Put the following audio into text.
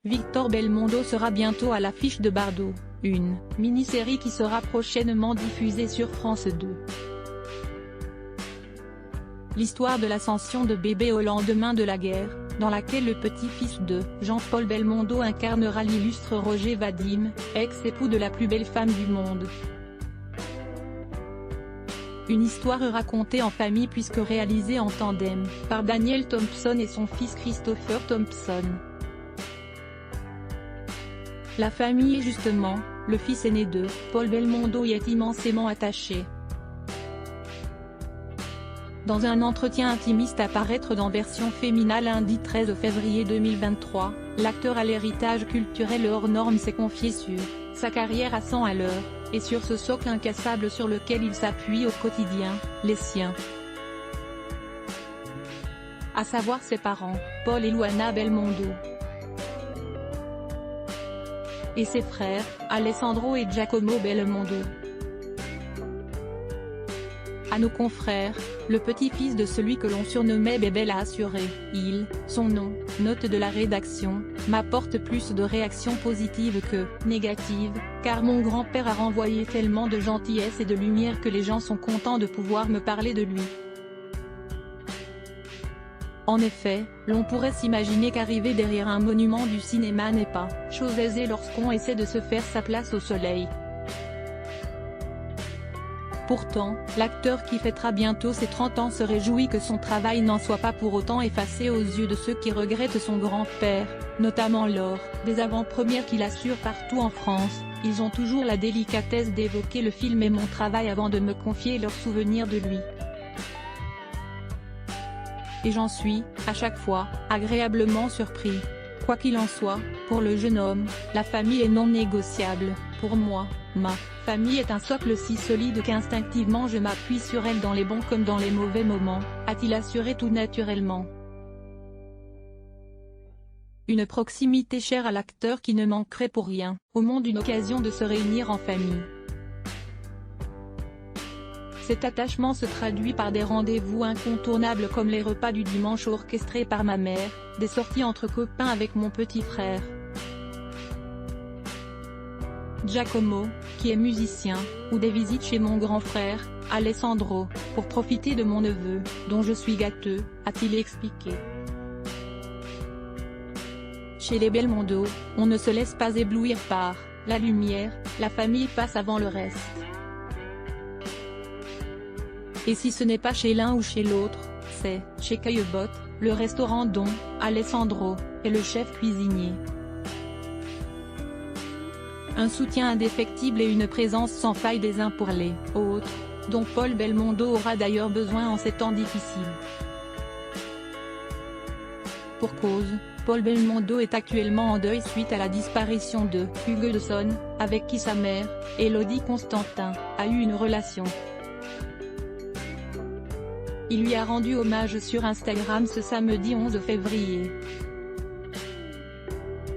Victor Belmondo sera bientôt à l'affiche de Bardot, une mini-série qui sera prochainement diffusée sur France 2. L'histoire de l'ascension de bébé au lendemain de la guerre, dans laquelle le petit-fils de Jean-Paul Belmondo incarnera l'illustre Roger Vadim, ex-époux de la plus belle femme du monde. Une histoire racontée en famille puisque réalisée en tandem, par Daniel Thompson et son fils Christopher Thompson. La famille et justement, le fils aîné de Paul Belmondo y est immensément attaché. Dans un entretien intimiste à paraître dans Version Fémina lundi 13 février 2023, l'acteur à l'héritage culturel hors norme s'est confié sur sa carrière à 100 à l'heure, et sur ce socle incassable sur lequel il s'appuie au quotidien, les siens. À savoir ses parents, Paul et Luana Belmondo. Et ses frères, Alessandro et Giacomo Belmondo. À nos confrères, le petit-fils de celui que l'on surnommait Bébé l'a assuré, son nom, note de la rédaction, m'apporte plus de réactions positives que négatives, car mon grand-père a renvoyé tellement de gentillesse et de lumière que les gens sont contents de pouvoir me parler de lui. En effet, l'on pourrait s'imaginer qu'arriver derrière un monument du cinéma n'est pas chose aisée lorsqu'on essaie de se faire sa place au soleil. Pourtant, l'acteur qui fêtera bientôt ses 30 ans se réjouit que son travail n'en soit pas pour autant effacé aux yeux de ceux qui regrettent son grand-père, notamment lors des avant-premières qu'il assure partout en France. Ils ont toujours la délicatesse d'évoquer le film et mon travail avant de me confier leurs souvenirs de lui. Et j'en suis, à chaque fois, agréablement surpris. Quoi qu'il en soit, pour le jeune homme, la famille est non négociable. Pour moi, ma famille est un socle si solide qu'instinctivement je m'appuie sur elle dans les bons comme dans les mauvais moments, a-t-il assuré tout naturellement. Une proximité chère à l'acteur qui ne manquerait pour rien au monde une occasion de se réunir en famille. Cet attachement se traduit par des rendez-vous incontournables comme les repas du dimanche orchestrés par ma mère, des sorties entre copains avec mon petit frère Giacomo, qui est musicien, ou des visites chez mon grand frère, Alessandro, pour profiter de mon neveu, dont je suis gâteux, a-t-il expliqué. Chez les Belmondo, on ne se laisse pas éblouir par la lumière, la famille passe avant le reste. Et si ce n'est pas chez l'un ou chez l'autre, c'est chez Caillebotte, le restaurant dont Alessandro est le chef cuisinier. Un soutien indéfectible et une présence sans faille des uns pour les autres, dont Paul Belmondo aura d'ailleurs besoin en ces temps difficiles. Pour cause, Paul Belmondo est actuellement en deuil suite à la disparition de Hugues Dawson, avec qui sa mère, Élodie Constantin, a eu une relation. Il lui a rendu hommage sur Instagram ce samedi 11 février.